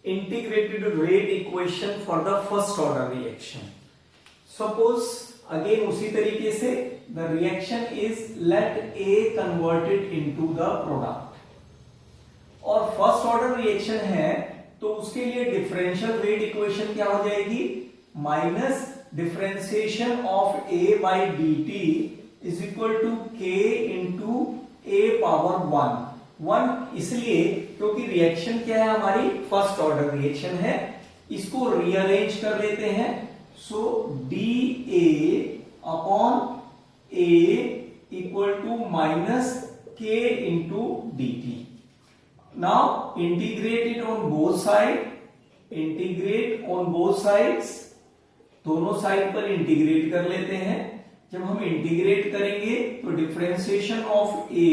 integrated rate equation for the first order reaction. Suppose again उसी तरीके से the reaction is let A converted into the product और first order reaction है तो उसके लिए डिफरेंशियल रेट इक्वेशन क्या हो जाएगी, minus differentiation of A by dt is equal to K into A power 1 इसलिए क्योंकि रिएक्शन क्या है हमारी फर्स्ट ऑर्डर रिएक्शन है, इसको रीअरेंज कर लेते हैं. So dA upon A equal to minus K into dt. Now integrate it on both side, integrate on both sides, दोनों साइड पर इंटीग्रेट कर लेते हैं. जब हम इंटीग्रेट करेंगे तो differentiation of A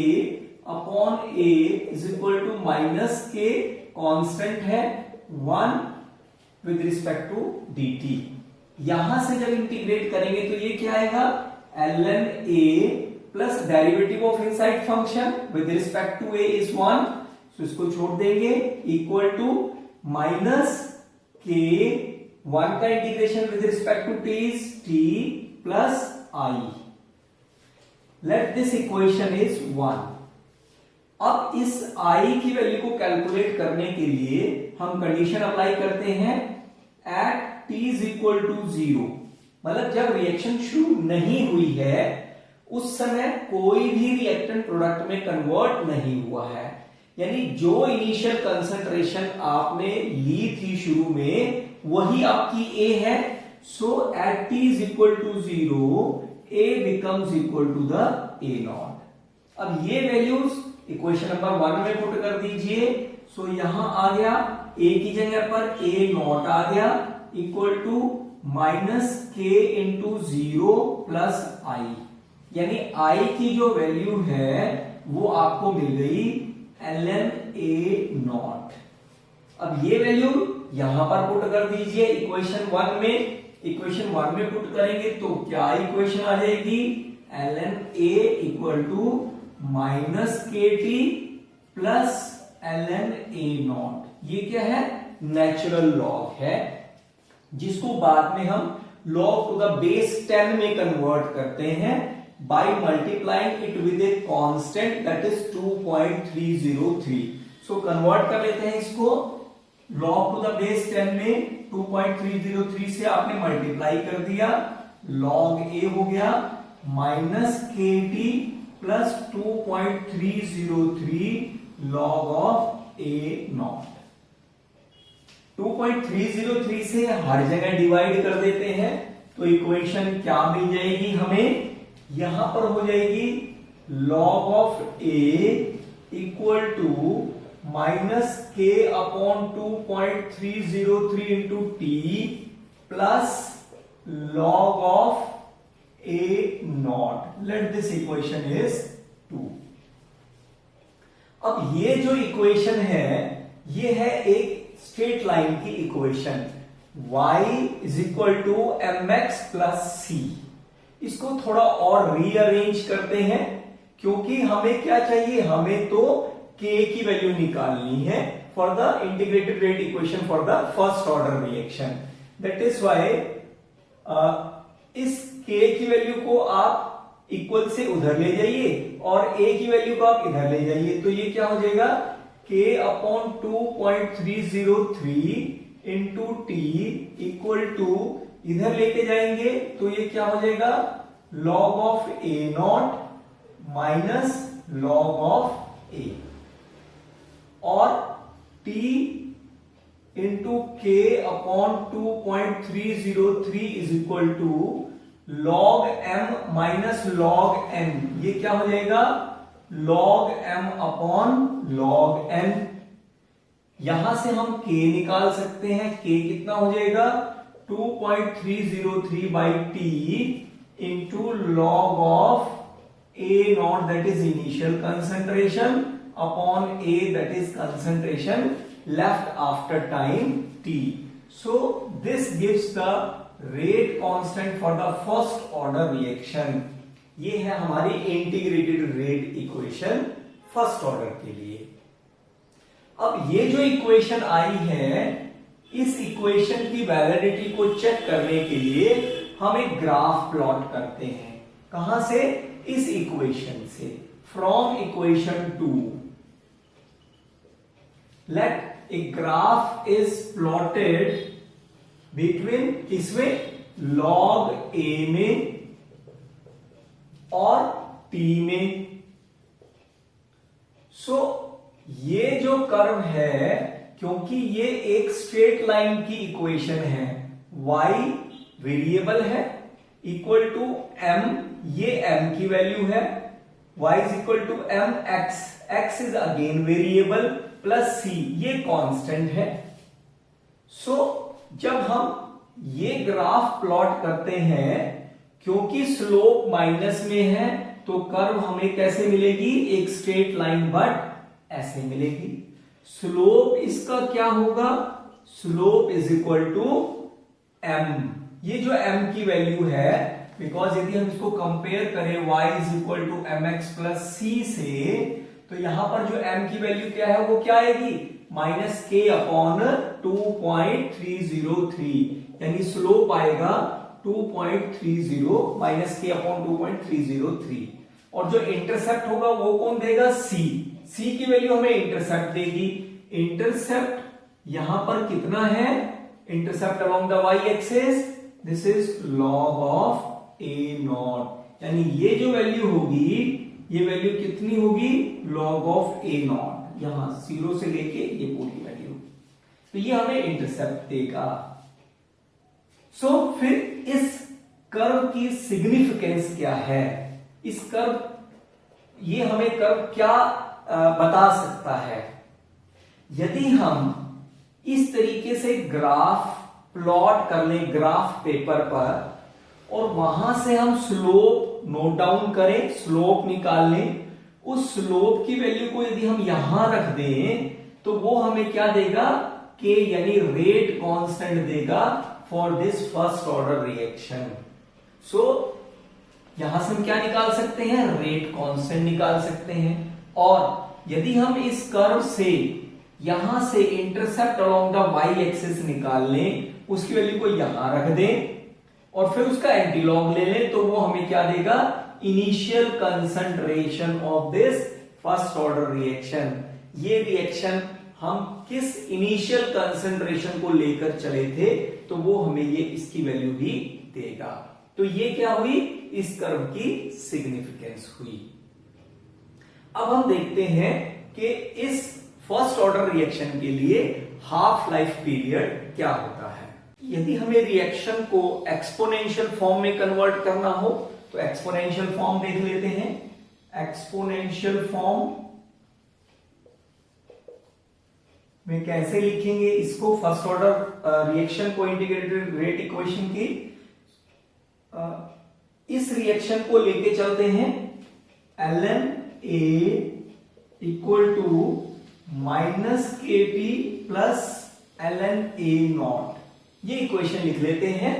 upon A is equal to minus K, constant है 1 विद रिस्पेक्ट टू dt. यहां से जब इंटीग्रेट करेंगे तो ये क्या आएगा, ln A plus derivative of inside function with respect to A is 1, तो इसको छोड़ देंगे, इक्वल टू माइनस के 1 का integration with respect to t is t plus I. Let this equation is 1. अब इस I की वैल्यू को calculate करने के लिए हम कंडीशन अप्लाई करते हैं at t is equal to 0. मतलब जब रिएक्शन शुरू नहीं हुई है उस समय कोई भी रिएक्टेंट प्रोडक्ट में कन्वर्ट नहीं हुआ है, यानी जो इनिशियल कंसंट्रेशन आपने ली थी शुरू में वही आपकी A है. So at t is equal to 0 A becomes equal to the A0. अब ये वैल्यूज इक्वेशन नंबर 1 में पुट कर दीजिए. सो यहां आ गया A की जगह पर A0 आ गया equal to minus K into 0 plus I, यानी I की जो वैल्यू है वो आपको मिल गई ln A0. अब ये वैल्यू यहां पर पुट कर दीजिए इक्वेशन 1 में. इक्वेशन 1 में पुट करेंगे तो क्या इक्वेशन आ जाएगी, ln A equal to minus KT plus ln A0. ये क्या है, नेचुरल लॉग है जिसको बाद में हम log टू द बेस 10 में कन्वर्ट करते हैं by multiplying it with a constant that is 2.303. So convert कर लेते हैं इसको log टू द बेस 10 में. 2.303 से आपने मल्टीप्लाई कर दिया, log A हो गया minus KT plus 2.303 log of A0. 2.303 से हर जगह डिवाइड कर देते हैं तो इक्वेशन क्या मिल जाएगी हमें, यहां पर हो जाएगी log of A equal to minus K upon 2.303 into T plus log of A0. Let this equation is 2. अब ये जो इक्वेशन है ये है एक स्ट्रेट लाइन की equation, y is equal to mx plus c. इसको थोड़ा और रीअरेंज करते हैं क्योंकि हमें क्या चाहिए, हमें तो k की वैल्यू निकालनी है for the integrated rate equation for the first order reaction. That is why इस k की वैल्यू को आप इक्वल से उधर ले जाइए और a की वैल्यू को आप इधर ले जाइए, तो ये क्या हो जाएगा, k upon 2.303 into T equal to, इधर लेके जाएंगे तो ये क्या हो जाएगा, log of A0 minus log of A और t into k upon 2.303 is equal to log m minus log n. ये क्या हो जाएगा, log m upon log n. यहां से हम k निकाल सकते हैं, k कितना हो जाएगा 2.303 by t into log of A0 that is initial concentration upon A that is concentration left after time t. So this gives the rate constant for the first order reaction. ये है हमारी integrated rate equation first order के लिए. अब ये जो equation आई है, इस इक्वेशन की वैलिडिटी को चेक करने के लिए हम एक ग्राफ प्लॉट करते हैं। कहां से? इस इक्वेशन से, from equation 2 let A graph is plotted between किसमें? लॉग ए में और टी में। सो ये जो कर्व है, क्योंकि ये एक स्ट्रेट लाइन की इक्वेशन है, y वेरिएबल है इक्वल टू m, ये m की वैल्यू है, y is equal to m x is again variable plus c, ये कांस्टेंट है। सो जब हम ये ग्राफ प्लॉट करते हैं, क्योंकि स्लोप माइनस में है, तो कर्व हमें कैसे मिलेगी? एक स्ट्रेट लाइन, बट ऐसे मिलेगी। स्लोप इसका क्या होगा? Slope is equal to m, ये जो m की वैल्यू है, बिकॉज यदि हम इसको कंपेयर करें y is equal to mx plus c से, तो यहां पर जो m की वैल्यू क्या है, वो क्या आएगी? माइनस k अपॉन 2.303, यानी स्लोप आएगा 2.30 माइनस k अपॉन 2.303। और जो इंटरसेप्ट होगा वो कौन देगा? c की वैल्यू हमें इंटरसेप्ट देगी। इंटरसेप्ट यहां पर कितना है? Intercept along the y axis, this is log of a not, यानी ये जो वैल्यू होगी, ये वैल्यू कितनी होगी? log ऑफ a नॉट, यहां 0 से लेके ये पूरी वैल्यू, तो ये हमें इंटरसेप्ट देगा। सो फिर इस कर्व की सिग्निफिकेंस क्या है? इस कर्व, ये हमें कर्व क्या बता सकता है? यदि हम इस तरीके से ग्राफ प्लॉट कर लें ग्राफ पेपर पर, और वहां से हम स्लोप नोट डाउन करें, स्लोप निकाल लें, उस स्लोप की वैल्यू को यदि हम यहां रख दें, तो वो हमें क्या देगा? के यानी रेट कांस्टेंट देगा for this first order reaction. So यहां से हम क्या निकाल सकते हैं? रेट कांस्टेंट निकाल सकते हैं। और यदि हम इस कर्व से यहां से intercept along the y axis निकाल लें, उसकी वैल्यू को यहां रख दें और फिर उसका एंटीलॉग ले लें, तो वो हमें क्या देगा? Initial concentration of this first order reaction. ये रिएक्शन हम किस इनिशियल कंसंट्रेशन को लेकर चले थे, तो वो हमें ये इसकी वैल्यू भी देगा। तो ये क्या हुई? इस कर्व की सिग्निफिकेंस हुई। अब हम देखते हैं कि इस फर्स्ट ऑर्डर रिएक्शन के लिए हाफ लाइफ पीरियड क्या होता है। यदि हमें रिएक्शन को एक्सपोनेंशियल फॉर्म में कन्वर्ट करना हो, तो एक्सपोनेंशियल फॉर्म देख लेते हैं। एक्सपोनेंशियल फॉर्म में कैसे लिखेंगे इसको? फर्स्ट ऑर्डर रिएक्शन को इंटीग्रेटेड रेट इक्वेशन की इस रिएक्शन को लेके चलते हैं। ln a equal to minus k t plus ln a not, ये इक्वेशन लिख लेते हैं।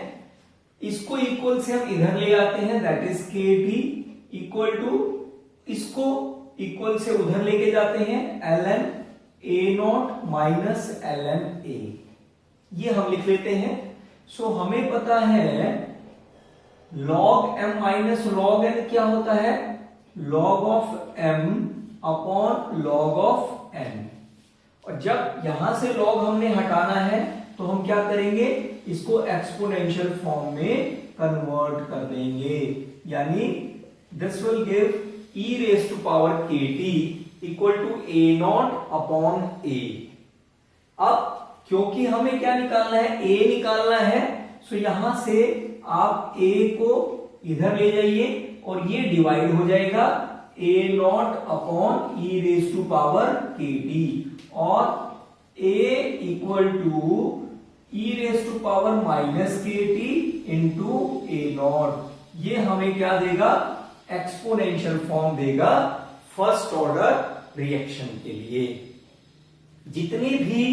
इसको इक्वल से हम इधर ले आते हैं, दैट इज के टी इक्वल टू, इसको इक्वल से उधर लेके जाते हैं ln a not minus ln a, ये हम लिख लेते हैं। सो हमें पता है log m minus log n क्या होता है? log of m upon log of n। और जब यहां से log हमने हटाना है, तो हम क्या करेंगे? इसको एक्सपोनेंशियल फॉर्म में कन्वर्ट कर देंगे, यानी this will give e raise to power kt equal to a not upon a। अब क्योंकि हमें क्या निकालना है? a निकालना है, सो यहां से आप a को इधर ले जाइए और ये डिवाइड हो जाएगा a not upon e raise to power kt, और a equal to e raise to power minus kt into a not. ये हमें क्या देगा? एक्सपोनेंशियल फॉर्म देगा फर्स्ट ऑर्डर रिएक्शन के लिए। जितनी भी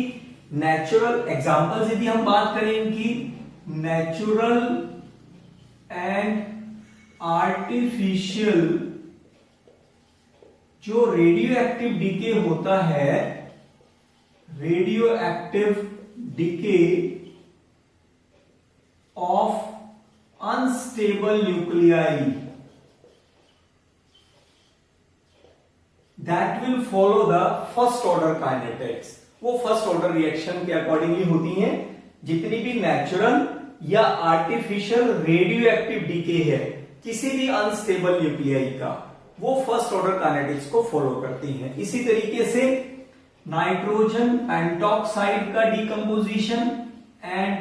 नेचुरल एग्जांपल्स यदि हम बात करें इनकी, नेचुरल एंड आर्टिफिशियल जो रेडियो एक्टिव डीके होता है, radioactive decay of unstable nuclei that will follow the first order kinetics। वो फर्स्ट ऑर्डर रिएक्शन के अकॉर्डिंगली होती हैं। जितनी भी नेचुरल या आर्टिफिशियल रेडियो एक्टिव डीके है किसी भी अनस्टेबल न्यूक्लियाई का, वो फर्स्ट ऑर्डर काइनेटिक्स को फॉलो करती हैं। इसी तरीके से नाइट्रोजन पेंटॉक्साइड का डिकम्पोजिशन एंड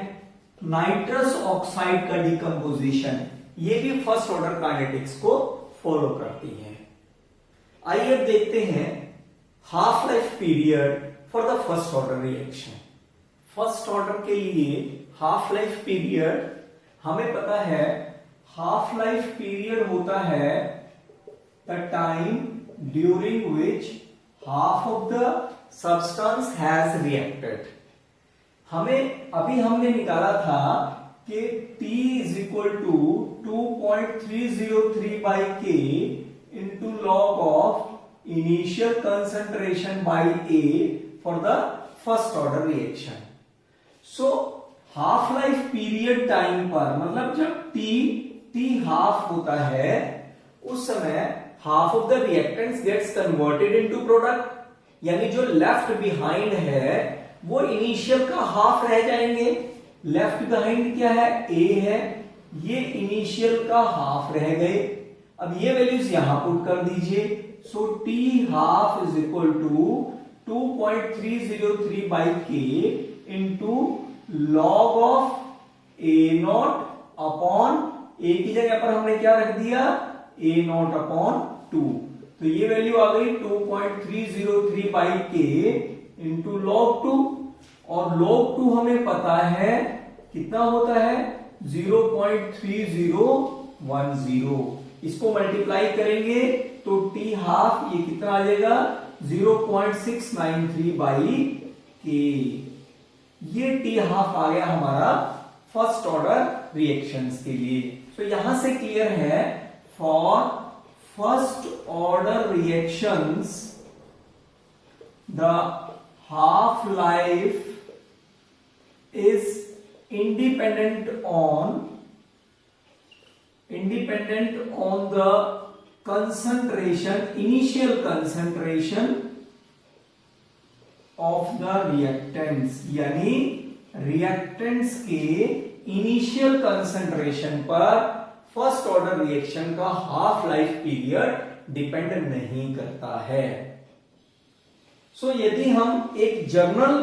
नाइट्रस ऑक्साइड का डिकम्पोजिशन, ये भी फर्स्ट ऑर्डर काइनेटिक्स को फॉलो करती हैं। आइए अब देखते हैं half life period for the first order reaction. First order के लिए हाफ लाइफ पीरियड हमें पता है, हाफ लाइफ पीरियड होता है the time during which half of the substance has reacted. हमें अभी हमने निकाला था कि T is equal to 2.303 by k into log of initial concentration by a for the first order reaction. So half life period time पर, मतलब जब T half होता है उस समय half of the reactants gets converted into product, यानी जो left behind है वो इनिशियल का हाफ रह जाएंगे। लेफ्ट बिहाइंड क्या है, ए है, ये इनिशियल का हाफ रह गए। अब ये वैल्यूज यहां पुट कर दीजिए। So t half is equal to 2.303 by k into log of a not upon a की जगह पर हमने क्या रख दिया, ए नॉट अपॉन 2। तो ये वैल्यू आ गई 2.303 बाई के इंटू लॉग 2, और लॉग 2 हमें पता है कितना होता है 0.3010। इसको मल्टीप्लाई करेंगे तो टी हाफ ये कितना आ जाएगा 0.693 बाई के। ये टी हाफ आ गया हमारा फर्स्ट ऑर्डर रिएक्शंस के लिए। तो यहां से क्लियर है, for first order reactions the half life is independent on the concentration, initial concentration of the reactants, यानी reactants के इनिशियल कंसंट्रेशन पर फर्स्ट ऑर्डर रिएक्शन का हाफ लाइफ पीरियड डिपेंड नहीं करता है। यदि हम एक जर्नल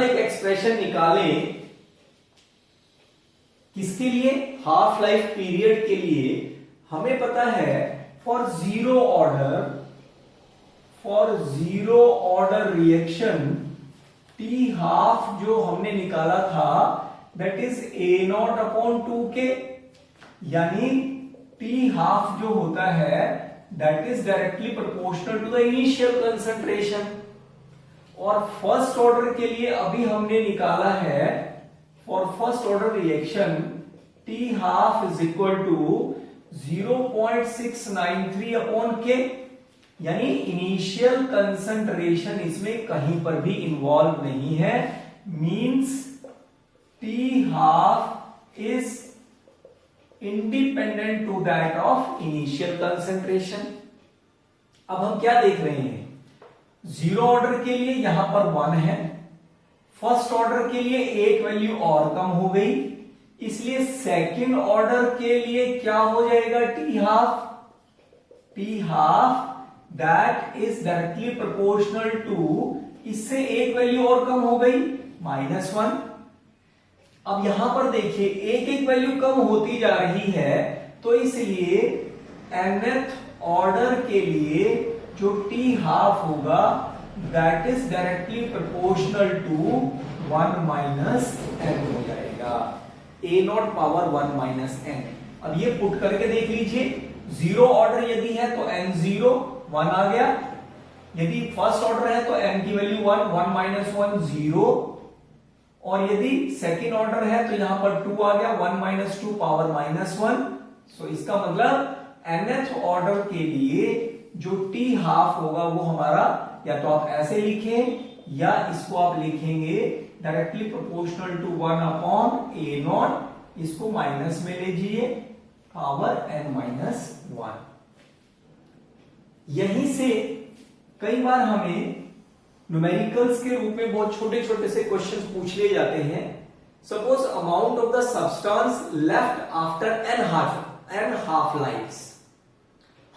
एक एक्सप्रेशन निकालें किसके लिए, हाफ लाइफ पीरियड के लिए, हमें पता है for zero order reaction T half जो हमने निकाला था that is A not upon 2k, यानी टी हाफ जो होता है that is directly proportional to the initial concentration. और फर्स्ट ऑर्डर के लिए अभी हमने निकाला है for first order reaction T half is equal to 0.693 upon K, यानी इनिशियल कंसंट्रेशन इसमें कहीं पर भी इन्वॉल्व नहीं है, means T half is independent to that of initial concentration. अब हम क्या देख रहे हैं, जीरो ऑर्डर के लिए यहां पर 1 है, फर्स्ट ऑर्डर के लिए एक वैल्यू और कम हो गई, इसलिए सेकंड ऑर्डर के लिए क्या हो जाएगा T half that is directly proportional to, इससे एक वैल्यू और कम हो गई -1। अब यहां पर देखिए एक एक वैल्यू कम होती जा रही है, तो इसलिए nth ऑर्डर के लिए जो टी हाफ होगा that is directly proportional to 1 minus n हो जाएगा, a naught power 1 minus n। अब ये पुट करके देख लीजिए, जीरो ऑर्डर यदि है तो n0 1 आ गया, यदि फर्स्ट ऑर्डर है तो n की वैल्यू 1 माइनस 1 0, और यदि सेकेंड ऑर्डर है तो यहां पर 2 आ गया, 1 माइनस 2 पावर -1। सो इसका मतलब nth ऑर्डर के लिए जो टी हाफ होगा वो हमारा या तो आप ऐसे लिखें या इसको आप लिखेंगे directly proportional to 1 upon a naught, इसको माइनस में लीजिए पावर n-1। यहीं से कई बार हमें न्यूमेरिकल्स के रूप में बहुत छोटे छोटे से क्वेश्चंस पूछ लिए जाते हैं। Suppose amount of the substance left after n half lifes,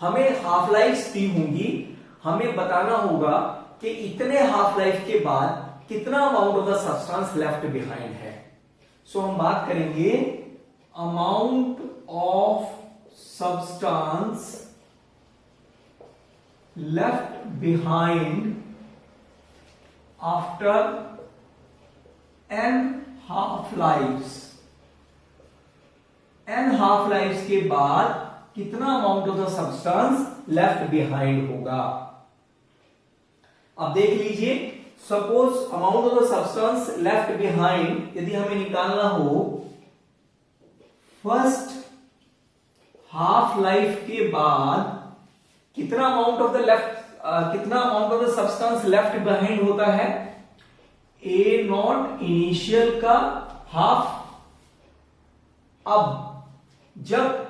हमें हाफ लाइफ्स दी होंगी, हमें बताना होगा कि इतने हाफ लाइफ के बाद कितना amount of the substance left behind है। सो हम बात करेंगे amount of substance left behind after n half lifes, n half lifes के बाद कितना amount of the substance left behind होगा। अब देख लीजिए, suppose amount of the substance left behind यदि हमें निकालना हो फर्स्ट हाफ लाइफ के बाद कितना amount of the substance left behind होता है, ए नॉट इनिशियल का हाफ। अब जब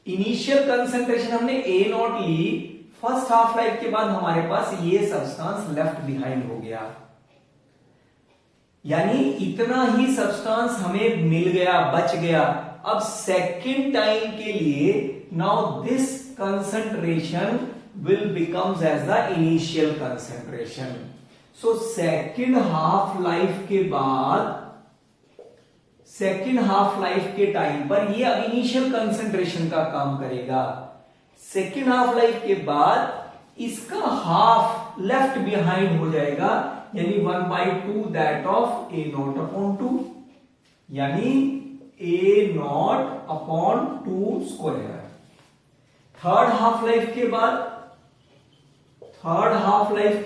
इनिशियल कंसंट्रेशन हमने ए नॉट ली फर्स्ट हाफ लाइफ के बाद हमारे पास ये सब्सटेंस लेफ्ट बिहाइंड हो गया, यानी इतना ही सब्सटेंस हमें मिल गया, बच गया। अब सेकेंड टाइम के लिए now this concentration will becomes as the initial concentration. So second half life के बाद, सेकेंड हाफ लाइफ के टाइम पर ये अब इनिशियल कंसंट्रेशन का काम करेगा। सेकेंड हाफ लाइफ के बाद इसका हाफ लेफ्ट बिहाइंड हो जाएगा, यानी 1/2 that of a not upon 2, यानी a not upon 2 square. Third half life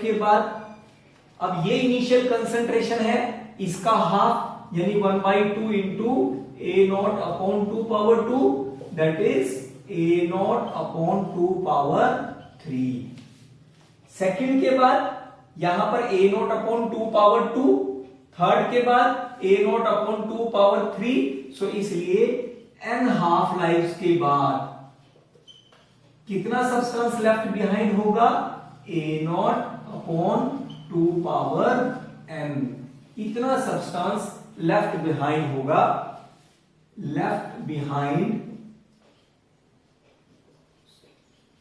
के बाद अब ये इनिशियल कंसंट्रेशन है, इसका हाफ यानी 1/2 into A not upon 2 power 2 that is A not upon 2 power 3। Second के बाद यहां पर ए नॉट अपॉन 2 पावर 2, थर्ड के बाद ए नॉट अपॉन 2 पावर 3। सो इसलिए n हाफ लाइफ्स के बाद कितना सब्सटेंस लेफ्ट बिहाइंड होगा, ए नॉट अपॉन 2 पावर n, इतना सब्सटेंस लेफ्ट बिहाइंड होगा।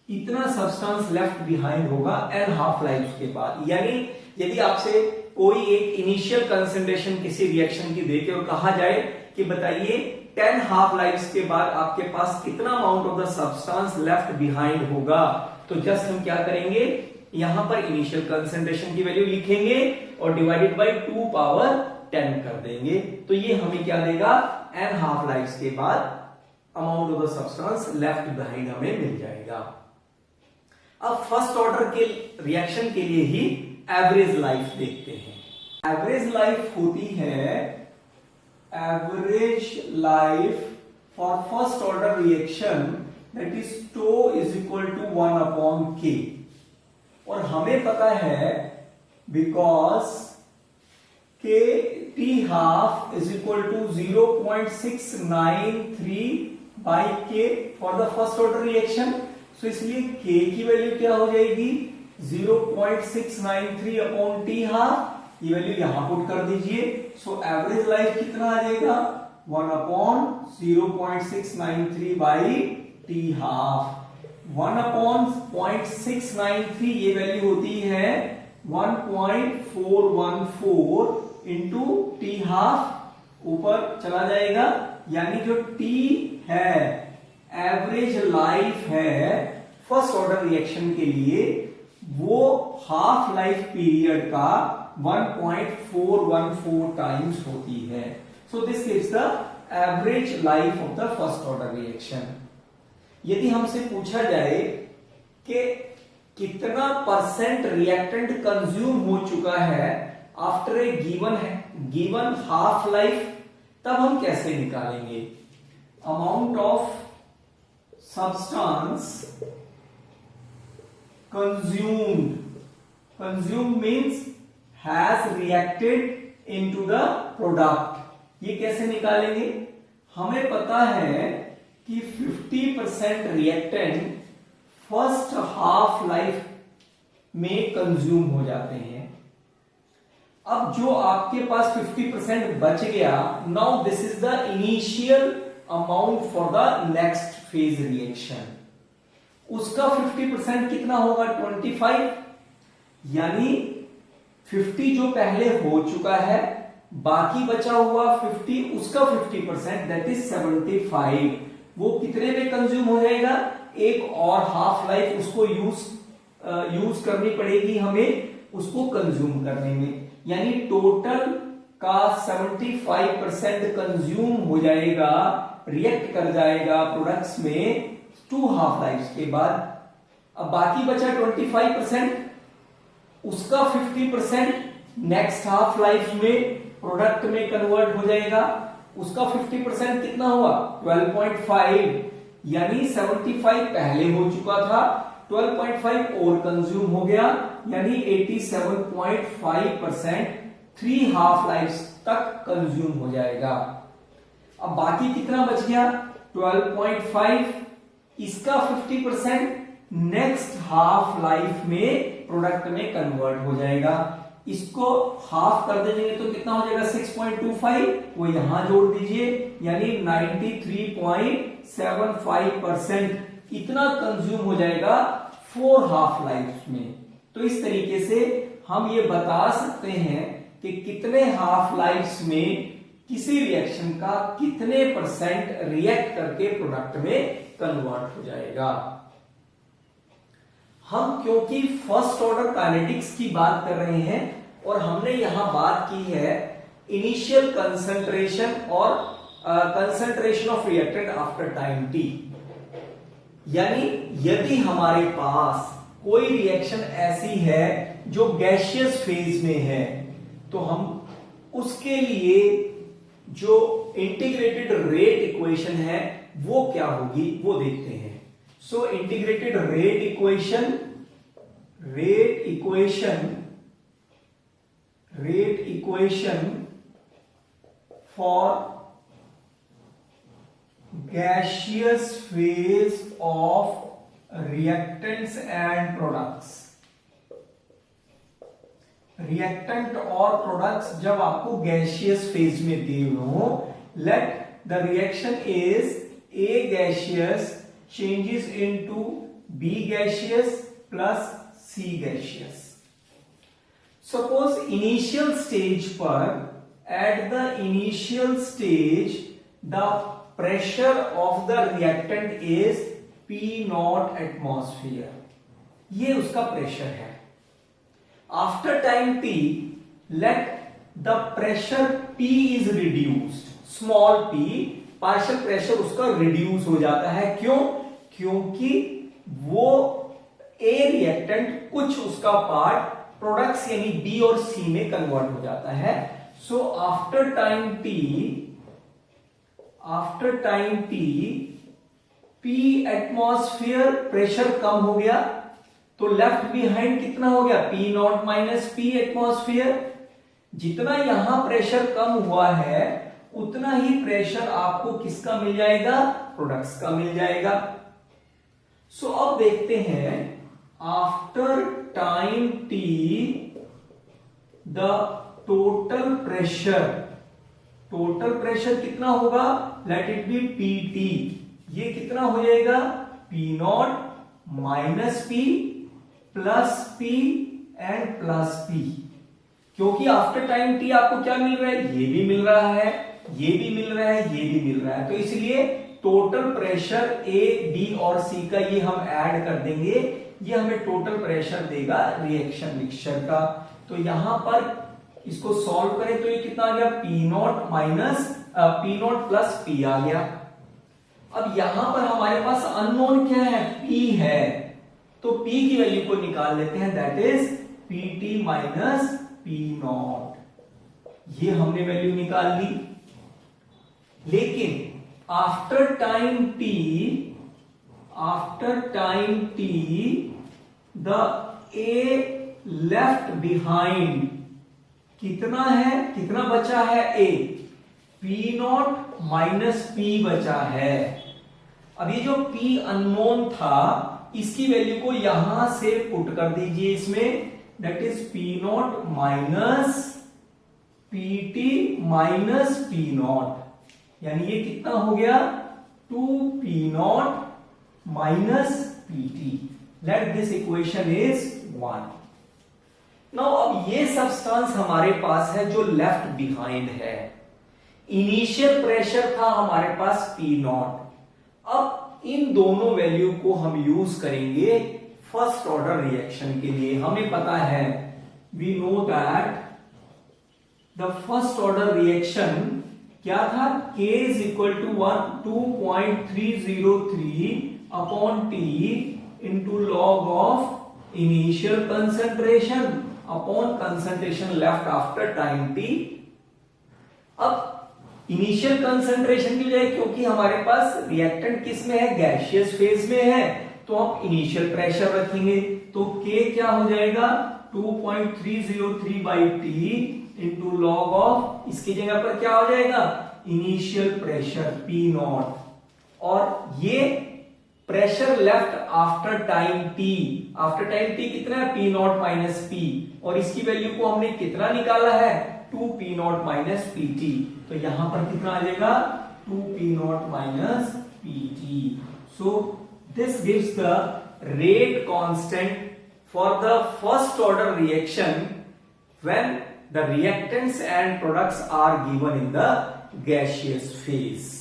इतना सब्सटेंस लेफ्ट बिहाइंड होगा n हाफ लाइफ के बाद। यानी यदि आपसे कोई एक इनिशियल कंसंट्रेशन किसी रिएक्शन की देके और कहा जाए कि बताइए 10 हाफ लाइफ्स के बाद आपके पास कितना amount of the substance left behind होगा, तो जस्ट हम क्या करेंगे, यहां पर इनिशियल कंसंट्रेशन की वैल्यू लिखेंगे और डिवाइडेड बाय 2 पावर 10 कर देंगे, तो ये हमें क्या देगा, n हाफ लाइफ्स के बाद amount of the substance left behind हमें मिल जाएगा। अब फर्स्ट ऑर्डर के रिएक्शन के लिए ही एवरेज लाइफ देखते हैं। एवरेज लाइफ होती है, average life for first order reaction that is tau is equal to 1 upon k, और हमें पता है because k t half is equal to 0.693 by k for the first order reaction. So इसलिए k की value क्या हो जाएगी, 0.693 upon t half, ये वैल्यू यहां पुट कर दीजिए। सो एवरेज लाइफ कितना आ जाएगा, 1 upon 0.693 by t half. 1 upon 0.693 ये वैल्यू होती है 1.414 इंटू टी हाफ, ऊपर चला जाएगा, यानी जो टी है एवरेज लाइफ है फर्स्ट ऑर्डर रिएक्शन के लिए, वो हाफ लाइफ पीरियड का 1.414 टाइम्स होती है। So this gives the average life of the first order reaction. यदि हमसे पूछा जाए कि कितना परसेंट रिएक्टेंट कंज्यूम हो चुका है after a given half life, तब हम कैसे निकालेंगे, amount of substance consumed consume means has reacted into the product. ये कैसे निकालेंगे? हमें पता है कि 50% रिएक्टेंट फर्स्ट हाफ लाइफ में कंज्यूम हो जाते हैं। अब जो आपके पास 50% बच गया, now this is the initial amount for the next phase reaction. उसका 50% कितना होगा? 25, यानी 50 जो पहले हो चुका है, बाकी बचा हुआ 50, उसका 50% दैट इज 75। वो कितने में कंज्यूम हो जाएगा? एक और हाफ लाइफ उसको यूज करनी पड़ेगी हमें उसको कंज्यूम करने में, यानी टोटल का 75% कंज्यूम हो जाएगा, रिएक्ट कर जाएगा प्रोडक्ट्स में 2 हाफ लाइफ के बाद। अब बाकी बचा 25%, उसका 50% नेक्स्ट हाफ लाइफ में प्रोडक्ट में कन्वर्ट हो जाएगा। उसका 50% कितना हुआ? 12.5, यानी 75 पहले हो चुका था, 12.5 और कंज्यूम हो गया, यानी 87.5% 3 हाफ लाइफ तक कंज्यूम हो जाएगा। अब बाकी कितना बच गया? 12.5, इसका 50% नेक्स्ट हाफ लाइफ में प्रोडक्ट में कन्वर्ट हो जाएगा। इसको हाफ कर देंगे तो कितना हो जाएगा? 6.25, वो यहां जोड़ दीजिए, यानी 93.75% इतना कंज्यूम हो जाएगा 4 हाफ लाइफ में। तो इस तरीके से हम ये बता सकते हैं कि कितने हाफ लाइफ में किसी रिएक्शन का कितने परसेंट रिएक्ट करके प्रोडक्ट में कन्वर्ट हो जाएगा। हम क्योंकि फर्स्ट ऑर्डर काइनेटिक्स की बात कर रहे हैं और हमने यहां बात की है इनिशियल कंसंट्रेशन और concentration of reactant after time T, यानी यदि हमारे पास कोई रिएक्शन ऐसी है जो गैसियस फेज में है तो हम उसके लिए जो इंटीग्रेटेड रेट इक्वेशन है वो क्या होगी वो देखते हैं। So integrated rate equation for gaseous phase of reactants and products। Reactant और प्रोडक्ट्स जब आपको गैसियस फेज में दिए हो, let the reaction is A gaseous changes into B gaseous plus C gaseous। Suppose initial stage पर, at the initial stage the pressure of the reactant is P0 atmosphere, ये उसका pressure है। After time t let the pressure P is reduced, small p, partial pressure उसका reduce हो जाता है। क्यों? क्योंकि वो A रिएक्टेंट कुछ उसका पार्ट प्रोडक्ट्स यानी B और C में कन्वर्ट हो जाता है। So after time t P atmosphere pressure कम हो गया तो लेफ्ट बिहाइंड कितना हो गया? P0 minus P atmosphere. जितना यहां प्रेशर कम हुआ है उतना ही प्रेशर आपको किसका मिल जाएगा? प्रोडक्ट्स का मिल जाएगा। सो अब देखते हैं after time t the total pressure कितना होगा? Let it be Pt। ये कितना हो जाएगा? P0 minus P plus P and plus P। क्योंकि आफ्टर टाइम t आपको क्या मिल रहा है? ये भी मिल रहा है, ये भी मिल रहा है, ये भी मिल रहा है। तो इसलिए टोटल प्रेशर A, B और C का ये हम ऐड कर देंगे, ये हमें टोटल प्रेशर देगा रिएक्शन मिक्सचर का। तो यहां पर इसको सॉल्व करें तो ये कितना आ गया? P0 minus P0 plus P आ गया। अब यहां पर हमारे पास अननोन क्या है? P है, तो P की वैल्यू को निकाल लेते हैं, that is Pt minus P0। ये हमने वैल्यू निकाल ली। लेकिन after time t the A left behind कितना है, कितना बचा है ए, पी नॉट माइनस पी बचा है। अब ये जो पी अननोन था इसकी वैल्यू को यहां से पुट कर दीजिए इसमें, that is P not minus P T minus P not, यानी ये कितना हो गया 2p not minus P T. Late this equation is 1। Now अब ये सब्सटेंस हमारे पास है जो लेफ्ट बिहाइंड है, इनिशियल प्रेशर था हमारे पास P नॉट। अब इन दोनों वैल्यू को हम यूज करेंगे फर्स्ट ऑर्डर रिएक्शन के लिए। हमें पता है, we know that the first order reaction क्या था, K is equal to 2.303 upon T into log of initial concentration upon concentration left after time T। अब इनिशियल कंसंट्रेशन की बजाय क्योंकि हमारे पास रिएक्टेंट किस में है, गैसियस फेज में है, तो हम इनिशियल प्रेशर रखेंगे, तो K क्या हो जाएगा 2.303 by T into log of, इसकी जगह पर क्या हो जाएगा इनिशियल प्रेशर P नॉट, और ये pressure left after time T, after time T कितना है P नॉट माइनस P, और इसकी वैल्यू को हमने कितना निकाला है 2P नॉट माइनस PT, तो यहां पर कितना आ जाएगा 2P not minus PT। So this gives the rate constant for the first order reaction when the reactants and products are given in the gaseous phase।